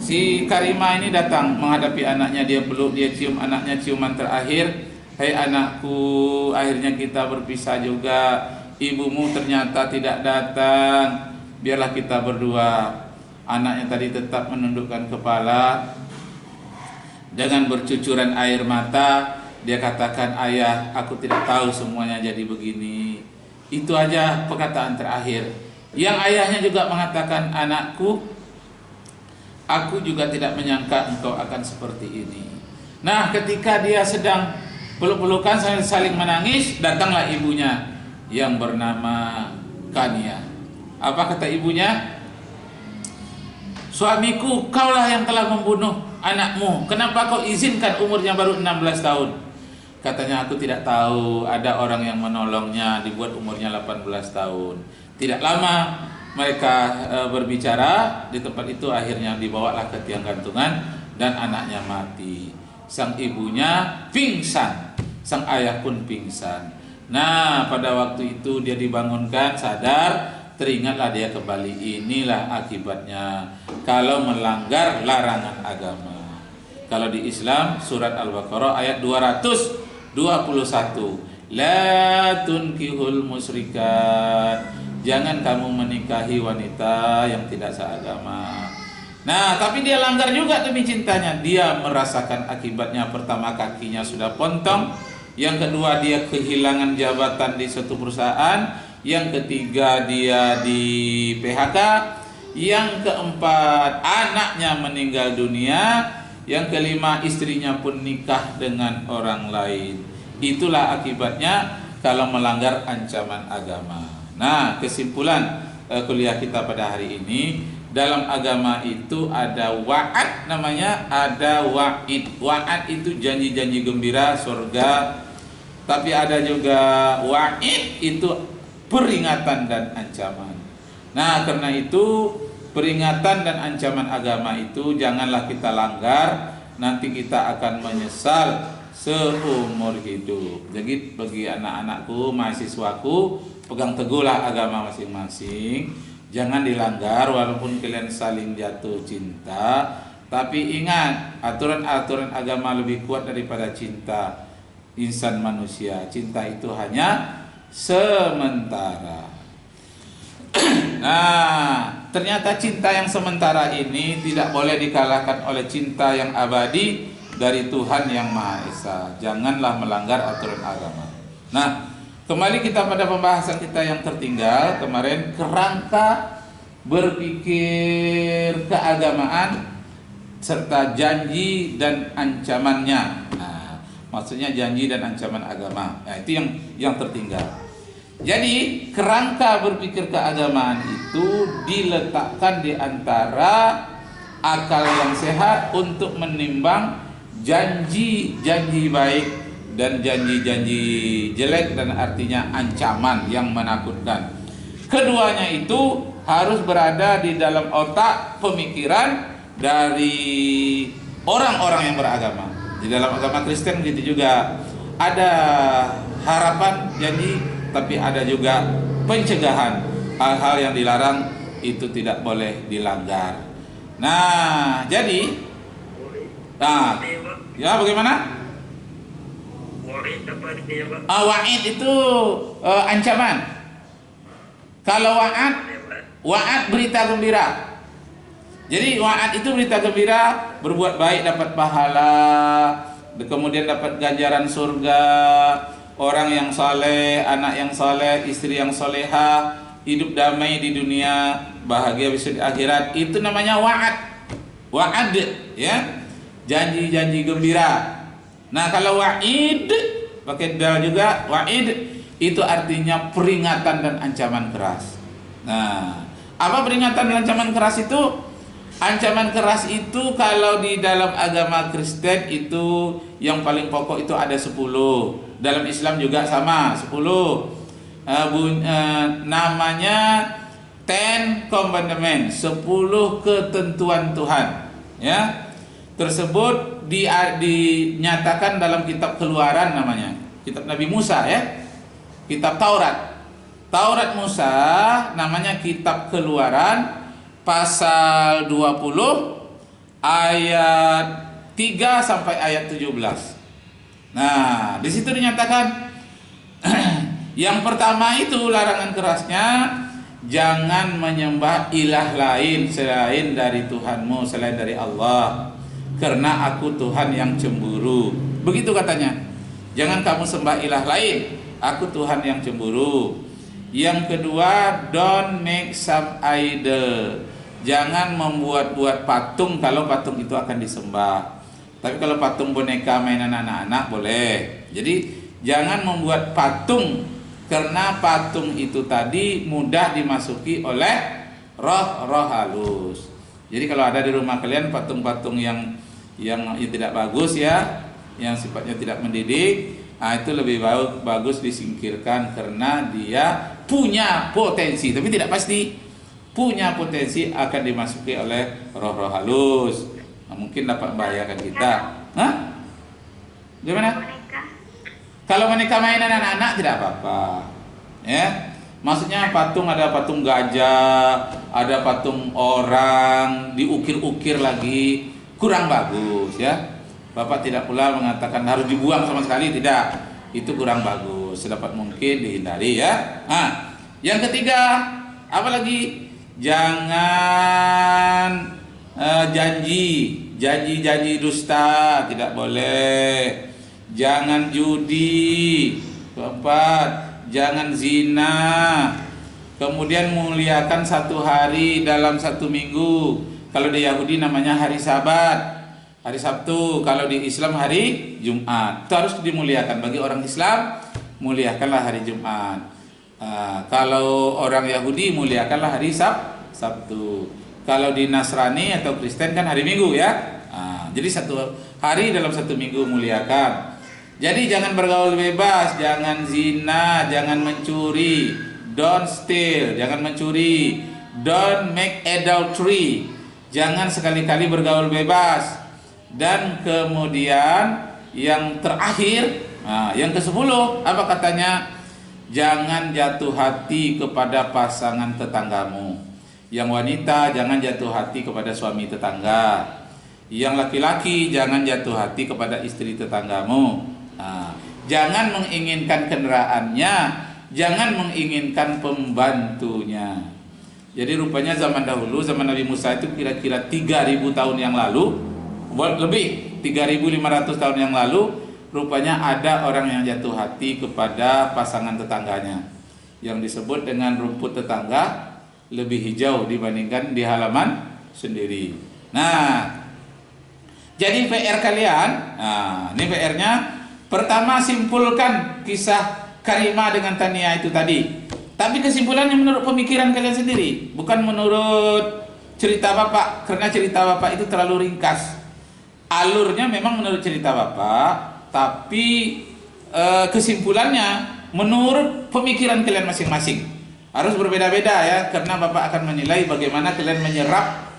Si Karima ini datang menghadapi anaknya, dia peluk, dia cium anaknya ciuman terakhir. Hai anakku, akhirnya kita berpisah juga. Ibumu ternyata tidak datang. Biarlah kita berdua. Anaknya tadi tetap menundukkan kepala dengan bercucuran air mata. Dia katakan, ayah, aku tidak tahu semuanya jadi begini. Itu aja perkataan terakhir. Yang ayahnya juga mengatakan, anakku, aku juga tidak menyangka engkau akan seperti ini. Nah, ketika dia sedang peluk-pelukan saling menangis, datanglah ibunya yang bernama Kania. Apa kata ibunya? Suamiku, kaulah yang telah membunuh anakmu. Kenapa kau izinkan umurnya baru 16 tahun? Katanya, aku tidak tahu, ada orang yang menolongnya, dibuat umurnya 18 tahun. Tidak lama mereka berbicara di tempat itu, akhirnya dibawalah ke tiang gantungan dan anaknya mati. Sang ibunya pingsan, sang ayah pun pingsan. Nah, pada waktu itu dia dibangunkan, sadar, teringatlah dia kembali. Inilah akibatnya kalau melanggar larangan agama. Kalau di Islam, surat Al-Baqarah ayat 221, la tunkihul musyrikat, jangan kamu menikahi wanita yang tidak seagama. Nah, tapi dia langgar juga demi cintanya. Dia merasakan akibatnya. Pertama, kakinya sudah pontong. Yang kedua, dia kehilangan jabatan di suatu perusahaan. Yang ketiga, dia di PHK. Yang keempat, anaknya meninggal dunia. Yang kelima, istrinya pun nikah dengan orang lain. Itulah akibatnya kalau melanggar ancaman agama. Nah, kesimpulan kuliah kita pada hari ini, dalam agama itu ada wa'ad, namanya ada wa'id. Wa'ad itu janji-janji gembira surga. Tapi ada juga wa'id, itu peringatan dan ancaman. Nah, karena itu peringatan dan ancaman agama itu janganlah kita langgar, nanti kita akan menyesal seumur hidup. Jadi bagi anak-anakku, mahasiswaku, pegang teguhlah agama masing-masing. Jangan dilanggar walaupun kalian saling jatuh cinta. Tapi ingat, aturan-aturan agama lebih kuat daripada cinta insan manusia. Cinta itu hanya sementara. Nah, ternyata cinta yang sementara ini tidak boleh dikalahkan oleh cinta yang abadi dari Tuhan yang Maha Esa. Janganlah melanggar aturan agama. Nah, kembali kita pada pembahasan kita yang tertinggal kemarin, kerangka berpikir keagamaan serta janji dan ancamannya. Nah, maksudnya janji dan ancaman agama. Nah, itu yang tertinggal. Jadi kerangka berpikir keagamaan itu diletakkan di antara akal yang sehat untuk menimbang janji-janji baik dan janji-janji jelek, dan artinya ancaman yang menakutkan. Keduanya itu harus berada di dalam otak pemikiran dari orang-orang yang beragama. Di dalam agama Kristen gitu juga ada harapan, janji, tapi ada juga pencegahan. Hal-hal yang dilarang itu tidak boleh dilanggar. Nah, jadi ya bagaimana? Wa'id itu ancaman. Kalau wa'ad berita gembira. Jadi wa'ad itu berita gembira, berbuat baik dapat pahala, kemudian dapat ganjaran surga, orang yang saleh, anak yang saleh, istri yang soleha, hidup damai di dunia, bahagia besok di akhirat. Itu namanya wa'ad. Wa'ad, ya. Janji-janji gembira. Nah, kalau wa'id pakai dal juga, wa'id itu artinya peringatan dan ancaman keras. Nah, apa peringatan dan ancaman keras itu? Ancaman keras itu kalau di dalam agama Kristen itu yang paling pokok itu ada 10. Dalam Islam juga sama 10. Namanya Ten Commandments, 10 ketentuan Tuhan. Ya, tersebut dinyatakan dalam kitab Keluaran namanya, kitab Nabi Musa ya, kitab Taurat. Taurat Musa namanya kitab Keluaran pasal 20 ayat 3 sampai ayat 17. Nah, di situ dinyatakan yang pertama itu larangan kerasnya, jangan menyembah ilah lain selain dari Tuhanmu, selain dari Allah, karena aku Tuhan yang cemburu. Begitu katanya. Jangan kamu sembah ilah lain, aku Tuhan yang cemburu. Yang kedua, don't make some idol. Jangan membuat-buat patung kalau patung itu akan disembah. Tapi kalau patung boneka mainan anak-anak boleh. Jadi jangan membuat patung, karena patung itu tadi mudah dimasuki oleh roh-roh halus. Jadi kalau ada di rumah kalian patung-patung yang tidak bagus ya, yang sifatnya tidak mendidik, itu lebih bagus disingkirkan, karena dia punya potensi, tapi tidak pasti, punya potensi akan dimasuki oleh roh-roh halus. Mungkin dapat membahayakan kita. Hah? Gimana? Kalau boneka mainan anak-anak tidak apa-apa. Ya. Maksudnya patung, ada patung gajah, ada patung orang, diukir-ukir lagi, kurang bagus ya. Bapak tidak pula mengatakan harus dibuang sama sekali, tidak. Itu kurang bagus, sedapat mungkin dihindari ya. Nah, yang ketiga, apa lagi? Jangan janji dusta, tidak boleh. Jangan judi. Keempat, jangan zina. Kemudian muliakan satu hari dalam satu minggu. Kalau di Yahudi namanya hari Sabat, hari Sabtu. Kalau di Islam hari Jumat. Itu harus dimuliakan. Bagi orang Islam, muliakanlah hari Jumat. Kalau orang Yahudi, muliakanlah hari Sabtu. Kalau di Nasrani atau Kristen kan hari Minggu ya. Jadi satu hari dalam satu minggu muliakan. Jadi jangan bergaul bebas, jangan zina, jangan mencuri, don't steal, jangan mencuri, don't make adultery, jangan sekali-kali bergaul bebas. Dan kemudian yang terakhir, yang ke-10, apa katanya? Jangan jatuh hati kepada pasangan tetanggamu. Yang wanita jangan jatuh hati kepada suami tetangga. Yang laki-laki jangan jatuh hati kepada istri tetanggamu. Jangan menginginkan kendaraannya, jangan menginginkan pembantunya. Jadi rupanya zaman dahulu, zaman Nabi Musa itu kira-kira 3.000 tahun yang lalu, lebih 3.500 tahun yang lalu, rupanya ada orang yang jatuh hati kepada pasangan tetangganya, yang disebut dengan rumput tetangga lebih hijau dibandingkan di halaman sendiri. Nah, jadi PR kalian, ini PR-nya. Pertama, simpulkan kisah Karimah dengan Tania itu tadi. Tapi kesimpulannya menurut pemikiran kalian sendiri, bukan menurut cerita Bapak, karena cerita Bapak itu terlalu ringkas. Alurnya memang menurut cerita Bapak, tapi kesimpulannya menurut pemikiran kalian masing-masing. Harus berbeda-beda ya, karena Bapak akan menilai bagaimana kalian menyerap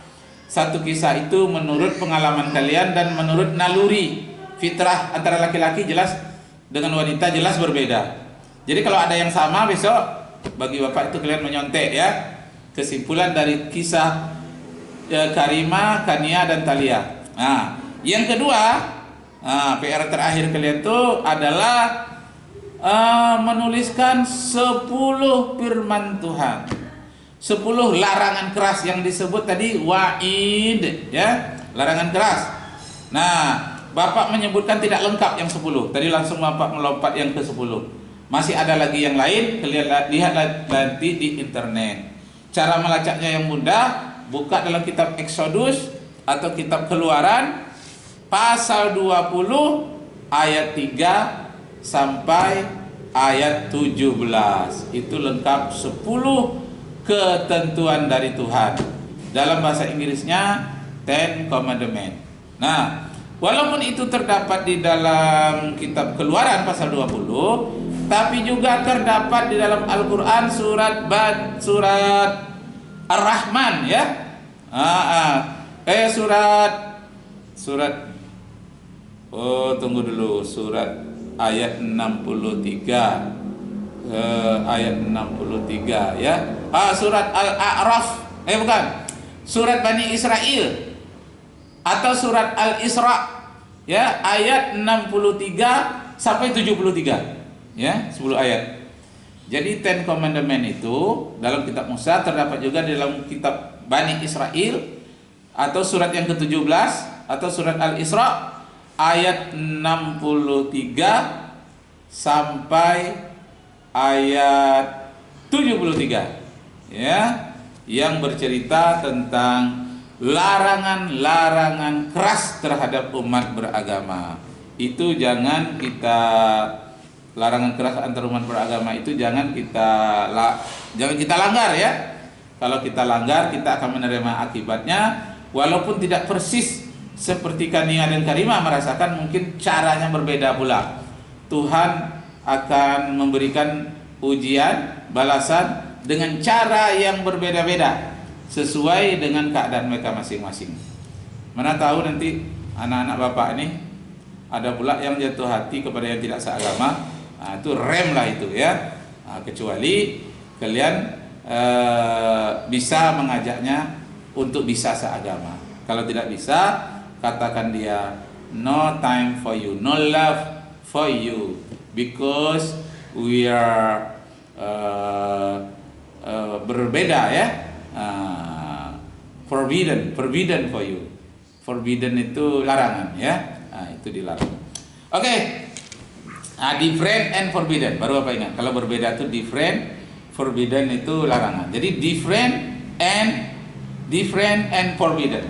satu kisah itu menurut pengalaman kalian dan menurut naluri fitrah antara laki-laki jelas dengan wanita jelas berbeda. Jadi kalau ada yang sama besok bagi Bapak itu kalian menyontek ya. Kesimpulan dari kisah Karimah, Kania dan Talia. Nah, yang kedua, PR terakhir kalian itu adalah menuliskan 10 firman Tuhan, 10 larangan keras yang disebut tadi wa'id ya, larangan keras. Nah, Bapak menyebutkan tidak lengkap yang 10. Tadi langsung Bapak melompat yang ke-10. Masih ada lagi yang lain, kalian lihat nanti di internet. Cara melacaknya yang mudah, buka dalam kitab Exodus atau kitab Keluaran pasal 20 ayat 3 sampai ayat 17. Itu lengkap 10 ketentuan dari Tuhan. Dalam bahasa Inggrisnya Ten Commandment. Nah, walaupun itu terdapat di dalam kitab Keluaran pasal 20, tapi juga terdapat di dalam Al-Quran surat Ar-Rahman ya. Tunggu dulu, surat ayat 63. Ayat 63 ya. Surat Al-A'raf. Bukan. Surat Bani Israel atau surat Al-Isra ya, ayat 63 sampai 73 ya, 10 ayat. Jadi Ten Commandment itu dalam kitab Musa terdapat juga di dalam kitab Bani Israel atau surat yang ke-17 atau surat Al-Isra ayat 63 sampai ayat 73 ya, yang bercerita tentang larangan-larangan keras terhadap umat beragama. Itu jangan kita, larangan keras antar umat beragama itu jangan kita langgar ya. Kalau kita langgar, kita akan menerima akibatnya, walaupun tidak persis seperti Kania dan Karimah merasakan, mungkin caranya berbeda pula. Tuhan akan memberikan ujian, balasan dengan cara yang berbeda-beda sesuai dengan keadaan mereka masing-masing. Mana tahu nanti anak-anak bapak ini ada pula yang jatuh hati kepada yang tidak seagama. Itu rem lah itu ya. Kecuali kalian bisa mengajaknya untuk bisa seagama. Kalau tidak bisa, katakan dia no time for you, no love for you, because we are berbeda ya. Forbidden for you. Forbidden itu larangan ya. Itu dilarang. Oke. Different and forbidden. Baru apa ingat? Kalau berbeda itu different, forbidden itu larangan. Jadi different and forbidden.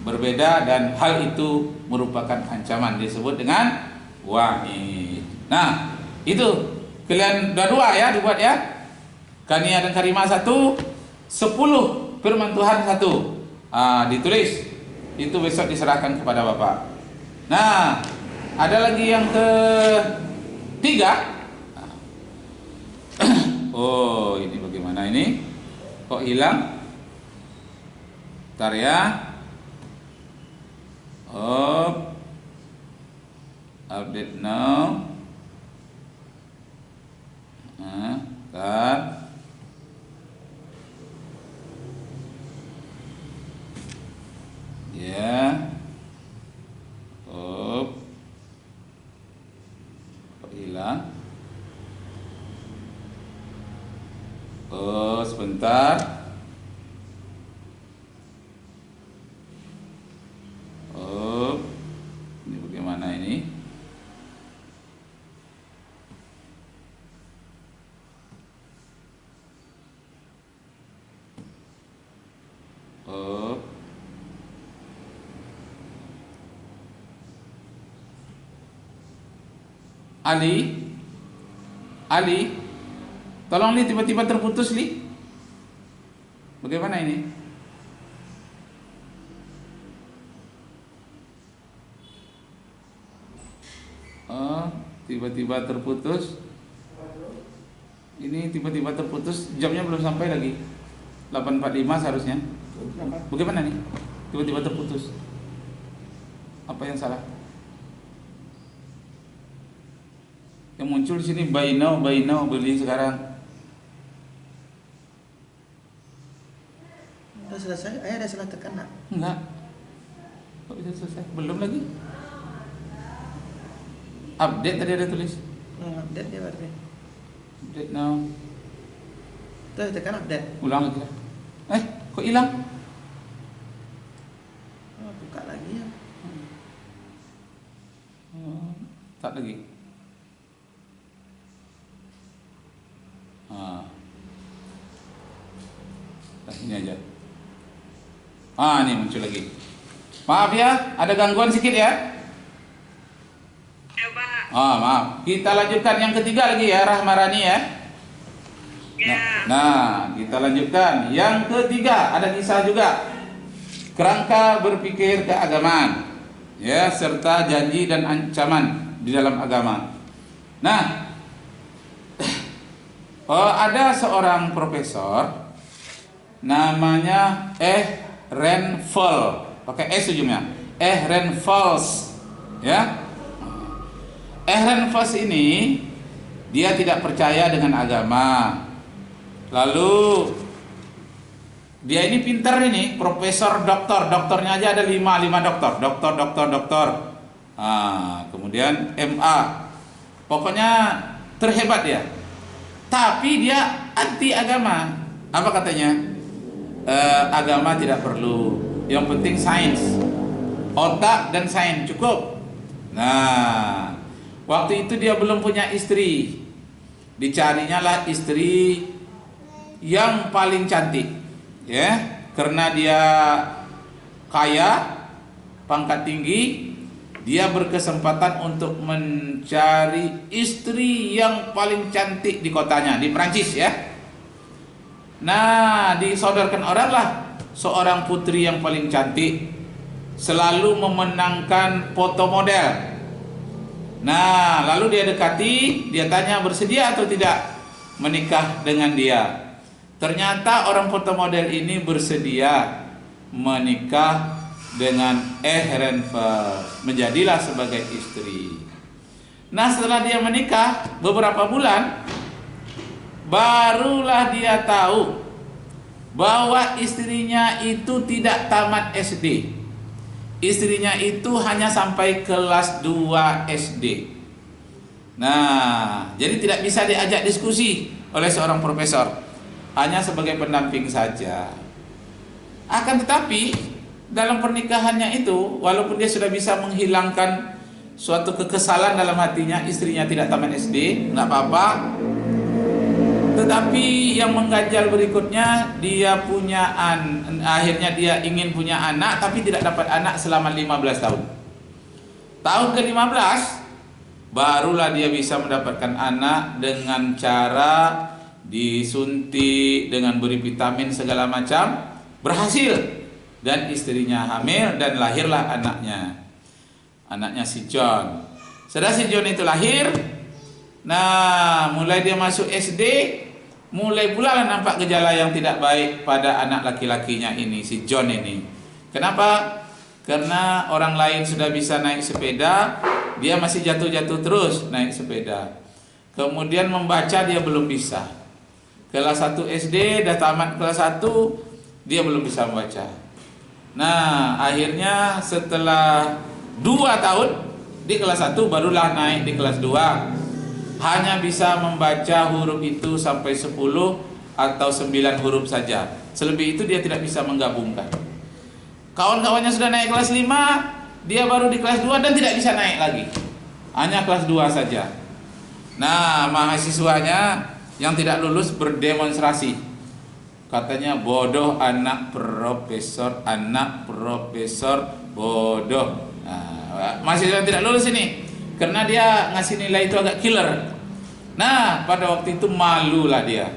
Berbeda dan hal itu merupakan ancaman, disebut dengan wa'id. Nah, itu kalian dua ya dibuat ya. Kania dan Karimah 1, 10 firman Tuhan 1. Ditulis. Itu besok diserahkan kepada Bapak. Nah, ada lagi yang ketiga. Oh, ini bagaimana ini? Kok hilang? Bentar ya. Update now. Bentar. Ya. Kok hilang? Sebentar. Ini bagaimana ini? Ali, tolong Li, tiba-tiba terputus Li. Bagaimana ini? Tiba-tiba terputus. Ini tiba-tiba terputus, jamnya belum sampai lagi. 8.45 seharusnya. Bagaimana nih? Tiba-tiba terputus. Apa yang salah? Yang muncul di sini buy now beli sekarang. Udah selesai? Ayah ada salah tekan nak? Enggak. Kok bisa selesai? Belum lagi. Update tadi ada tulis. Update dia berarti. Update now. Tuh tekan update. Ulang lagi lah. Kok hilang? Buka lagi ya. Tak lagi. Ini aja. Ini muncul lagi. Maaf ya, ada gangguan sedikit ya. Maaf. Kita lanjutkan yang ketiga lagi ya, Rahmarani ya. Nah, kita lanjutkan yang ketiga. Ada kisah juga. kerangka berpikir keagamaan, ya, serta janji dan ancaman di dalam agama. Nah, ada seorang profesor namanya Ehrenfels, pakai S ujungnya, Ehrenfels, ya. Ehrenfels ini dia tidak percaya dengan agama. Lalu dia ini pintar ini, profesor, doktornya aja ada 5 doktor. Kemudian MA, pokoknya terhebat dia. Tapi dia anti agama. Apa katanya? Agama tidak perlu. Yang penting sains, otak dan sains cukup. Nah, waktu itu dia belum punya istri. Dicarinya lah istri yang paling cantik, ya, karena dia kaya, pangkat tinggi, dia berkesempatan untuk mencari istri yang paling cantik di kotanya, di Prancis, ya. Nah, disodorkan orang lah seorang putri yang paling cantik, selalu memenangkan foto model. Nah, lalu dia dekati, dia tanya bersedia atau tidak menikah dengan dia. Ternyata orang foto model ini bersedia menikah dengan Ehrenfels, menjadilah sebagai istri. Nah, setelah dia menikah beberapa bulan, barulah dia tahu bahwa istrinya itu tidak tamat SD. Istrinya itu hanya sampai kelas 2 SD. Nah, jadi tidak bisa diajak diskusi oleh seorang profesor, hanya sebagai pendamping saja. Akan tetapi dalam pernikahannya itu, walaupun dia sudah bisa menghilangkan suatu kekesalan dalam hatinya, istrinya tidak tamat SD, nggak apa-apa. Tetapi yang mengganjal berikutnya, dia punya akhirnya dia ingin punya anak, tapi tidak dapat anak selama 15 tahun. Tahun ke-15 barulah dia bisa mendapatkan anak dengan cara disuntik, dengan beri vitamin segala macam, berhasil, dan istrinya hamil dan lahirlah anaknya si John. Setelah si John itu lahir, nah mulai dia masuk SD, mulai pula lah nampak gejala yang tidak baik pada anak laki-lakinya ini, si John ini. Kenapa? Karena orang lain sudah bisa naik sepeda, dia masih jatuh-jatuh terus naik sepeda. Kemudian membaca dia belum bisa. Kelas 1 SD, dah tamat kelas 1, dia belum bisa membaca. Nah, akhirnya setelah 2 tahun di kelas 1 barulah naik di kelas 2. Hanya bisa membaca huruf itu sampai 10 atau 9 huruf saja. Selebih itu dia tidak bisa menggabungkan. Kawan-kawannya sudah naik kelas 5, dia baru di kelas 2 dan tidak bisa naik lagi. Hanya kelas 2 saja. Nah, mahasiswanya yang tidak lulus berdemonstrasi. Katanya bodoh anak profesor bodoh. Nah, mahasiswa yang tidak lulus ini karena dia ngasih nilai itu agak killer. Nah, pada waktu itu malulah dia.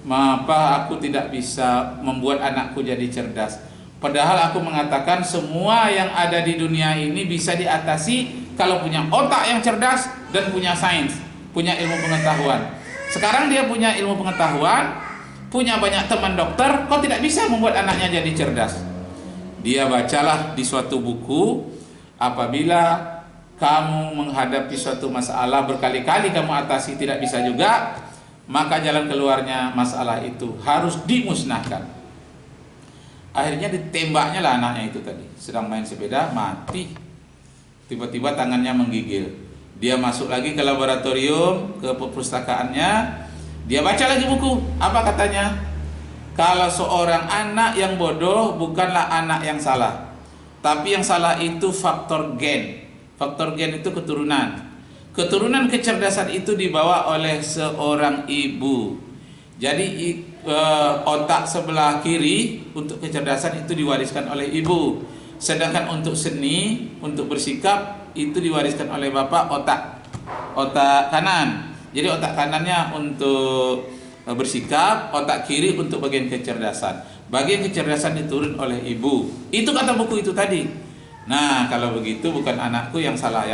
Mengapa aku tidak bisa membuat anakku jadi cerdas? Padahal aku mengatakan semua yang ada di dunia ini bisa diatasi kalau punya otak yang cerdas dan punya sains, punya ilmu pengetahuan. Sekarang dia punya ilmu pengetahuan, punya banyak teman dokter, kok tidak bisa membuat anaknya jadi cerdas? Dia bacalah di suatu buku, apabila kamu menghadapi suatu masalah berkali-kali kamu atasi tidak bisa juga, maka jalan keluarnya masalah itu harus dimusnahkan. Akhirnya ditembaknya lah anaknya itu tadi, sedang main sepeda, mati. Tiba-tiba tangannya menggigil. Dia masuk lagi ke laboratorium, ke perpustakaannya, dia baca lagi buku. Apa katanya? Kalau seorang anak yang bodoh bukanlah anak yang salah, tapi yang salah itu faktor gen. Faktor gen itu keturunan. Keturunan kecerdasan itu dibawa oleh seorang ibu. Jadi otak sebelah kiri untuk kecerdasan itu diwariskan oleh ibu. Sedangkan untuk seni, untuk bersikap itu diwariskan oleh bapak, otak kanan. Jadi otak kanannya untuk bersikap, otak kiri untuk bagian kecerdasan. Bagian kecerdasan diturun oleh ibu. Itu kata buku itu tadi. Nah, kalau begitu bukan anakku yang salah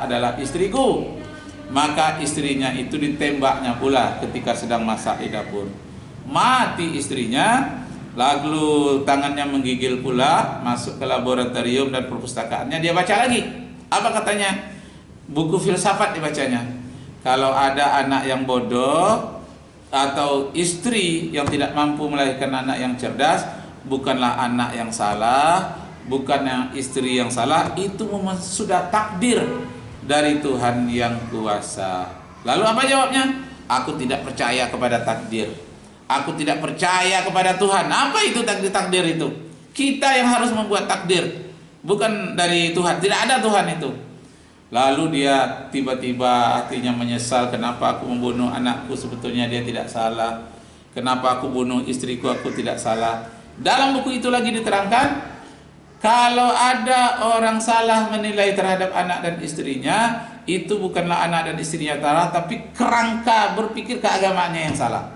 adalah istriku. Maka istrinya itu ditembaknya pula ketika sedang masak di dapur. Mati istrinya, lalu tangannya menggigil pula, masuk ke laboratorium dan perpustakaannya, dia baca lagi. Apa katanya? Buku filsafat dibacanya. Kalau ada anak yang bodoh atau istri yang tidak mampu melahirkan anak yang cerdas, bukanlah anak yang salah, bukan yang istri yang salah, itu memang sudah takdir dari Tuhan yang kuasa. Lalu apa jawabnya? Aku tidak percaya kepada takdir. Aku tidak percaya kepada Tuhan. Apa itu takdir itu? Kita yang harus membuat takdir, bukan dari Tuhan. Tidak ada Tuhan itu. Lalu dia tiba-tiba hatinya menyesal, kenapa aku membunuh anakku, sebetulnya dia tidak salah. Kenapa aku bunuh istriku, aku tidak salah. Dalam buku itu lagi diterangkan, kalau ada orang salah menilai terhadap anak dan istrinya, itu bukanlah anak dan istrinya salah, tapi kerangka berpikir keagamaannya yang salah.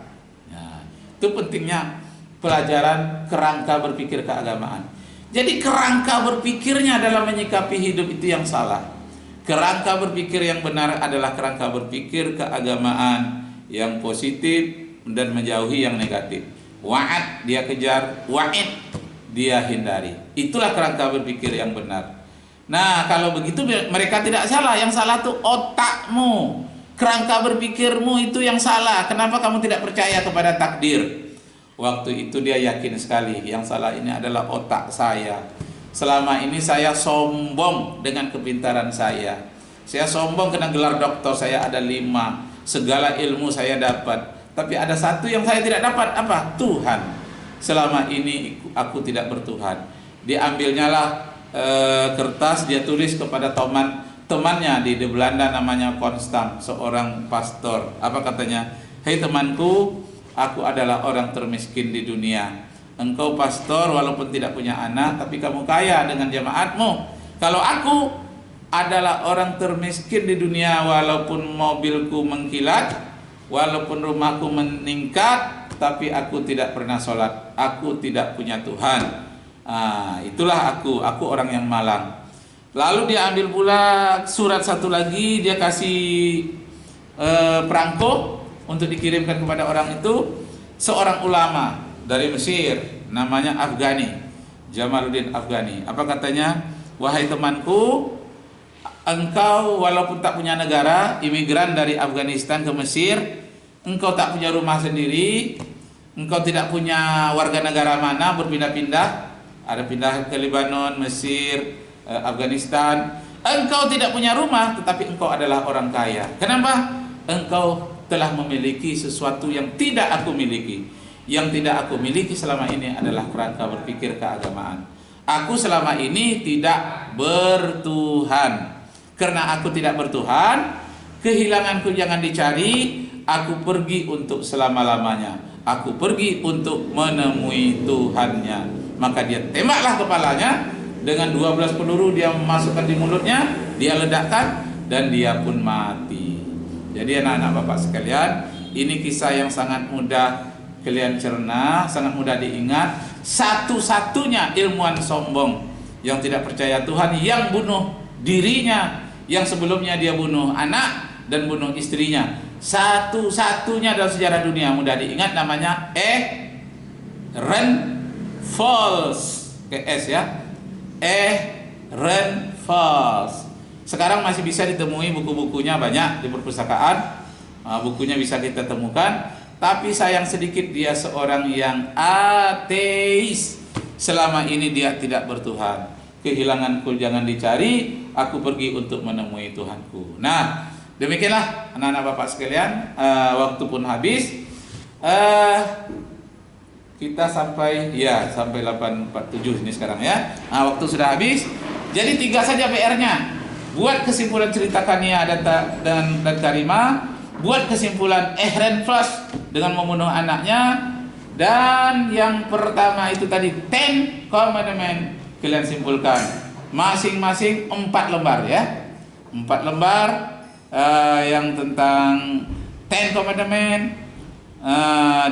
Nah, itu pentingnya pelajaran kerangka berpikir keagamaan. Jadi kerangka berpikirnya dalam menyikapi hidup itu yang salah. Kerangka berpikir yang benar adalah kerangka berpikir keagamaan yang positif dan menjauhi yang negatif. Wa'ad dia kejar, wa'id dia hindari. Itulah kerangka berpikir yang benar. Nah, kalau begitu mereka tidak salah. Yang salah itu otakmu. Kerangka berpikirmu itu yang salah. Kenapa kamu tidak percaya kepada takdir? Waktu itu dia yakin sekali, yang salah ini adalah otak saya. Selama ini saya sombong dengan kepintaran saya. Saya sombong karena gelar doktor saya ada 5. Segala ilmu saya dapat. Tapi ada satu yang saya tidak dapat, apa? Tuhan. Selama ini aku tidak bertuhan. Diambilnya lah kertas, dia tulis kepada temannya di Belanda namanya Konstan, seorang pastor. Apa katanya? Hei temanku, aku adalah orang termiskin di dunia. Engkau pastor walaupun tidak punya anak, tapi kamu kaya dengan jemaatmu. Kalau aku adalah orang termiskin di dunia, walaupun mobilku mengkilat, walaupun rumahku meningkat, tapi aku tidak pernah sholat. Aku tidak punya Tuhan. Itulah aku orang yang malang. Lalu dia ambil pula surat satu lagi, dia kasih perangko untuk dikirimkan kepada orang itu. Seorang ulama dari Mesir, namanya Afghani, Jamaluddin Afghani. Apa katanya? Wahai temanku, engkau walaupun tak punya negara, imigran dari Afghanistan ke Mesir, engkau tak punya rumah sendiri, engkau tidak punya warga negara mana, berpindah-pindah, ada pindah ke Lebanon, Mesir, Afghanistan. Engkau tidak punya rumah, tetapi engkau adalah orang kaya. Kenapa? Engkau telah memiliki sesuatu yang tidak aku miliki. Yang tidak aku miliki selama ini adalah kerangka berpikir keagamaan. Aku selama ini tidak bertuhan. Karena aku tidak bertuhan, kehilanganku jangan dicari. Aku pergi untuk selama-lamanya. Aku pergi untuk menemui Tuhannya. Maka dia tembaklah kepalanya. Dengan 12 peluru dia memasukkan di mulutnya, dia ledakkan, dan dia pun mati. Jadi anak-anak bapak sekalian, ini kisah yang sangat mudah kalian cerna, sangat mudah diingat. Satu-satunya ilmuwan sombong yang tidak percaya Tuhan, yang bunuh dirinya, yang sebelumnya dia bunuh anak dan bunuh istrinya. Satu-satunya dalam sejarah dunia mudah diingat, namanya Aaron Falls. S ya, Aaron Falls. Sekarang masih bisa ditemui buku-bukunya, banyak di perpustakaan. Bukunya bisa kita temukan. Tapi sayang sedikit, dia seorang yang ateis. Selama ini dia tidak bertuhan. Kehilanganku jangan dicari, aku pergi untuk menemui Tuhanku. Nah, demikianlah anak-anak bapak sekalian. Waktu pun habis. Kita sampai 8:47 ini sekarang ya. Nah, waktu sudah habis. Jadi 3 saja PR-nya. Buat kesimpulan cerita Kania dan Karimah. Buat kesimpulan Aaron Falls dengan membunuh anaknya. Dan yang pertama itu tadi 10 Commandments, kalian simpulkan masing-masing 4 lembar ya. 4 lembar yang tentang 10 Commandments,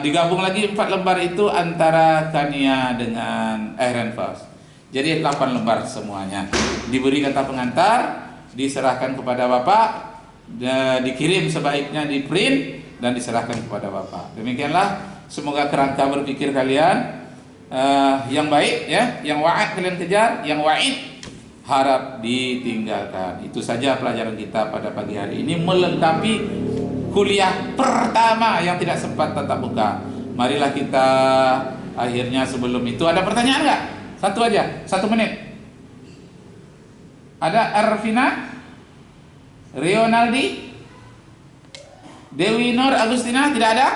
digabung lagi 4 lembar itu antara Kania dengan Ehrenfels. Jadi 8 lembar semuanya. Diberi kata pengantar, diserahkan kepada Bapak, dikirim sebaiknya di print dan diserahkan kepada Bapak. Demikianlah, semoga kerangka berpikir kalian yang baik ya, yang wa'ad kalian kejar, yang wa'id harap ditinggalkan. Itu saja pelajaran kita pada pagi hari ini, melengkapi kuliah pertama yang tidak sempat tatap muka. Marilah kita akhirnya sebelum itu, ada pertanyaan nggak? Satu aja, 1 menit. Ada Arvina, Rionaldi, Dewi Nur Agustina, tidak ada?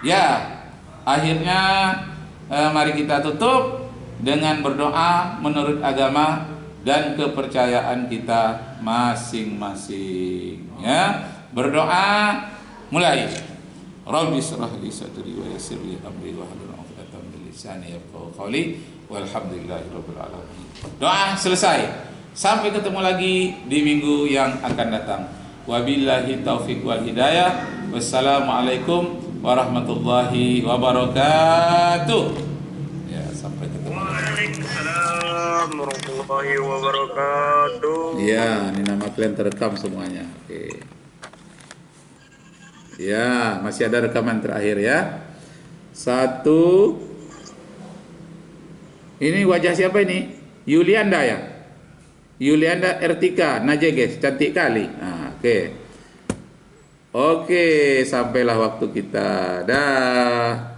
Ya, akhirnya mari kita tutup dengan berdoa menurut agama dan kepercayaan kita masing-masing. Ya, berdoa mulai. Rabbi shrah li sadri wa yassir li amri wa hlul 'uqdatam min lisani yafqahu qawli walhamdulillahirabbil alamin. Doa selesai. Sampai ketemu lagi di minggu yang akan datang. Wabillahi taufiq wal hidayah. Wassalamualaikum warahmatullahi wabarakatuh. Ya, sampai ketemu. Waalaikumsalam warahmatullahi wabarakatuh. Ya, ini nama kalian terekam semuanya. Oke. Ya, masih ada rekaman terakhir ya. 1. Ini wajah siapa ini? Yulianda ya? Yulianda Ertika Najeges, cantik kali. Oke. Oke, sampailah waktu kita. Dah.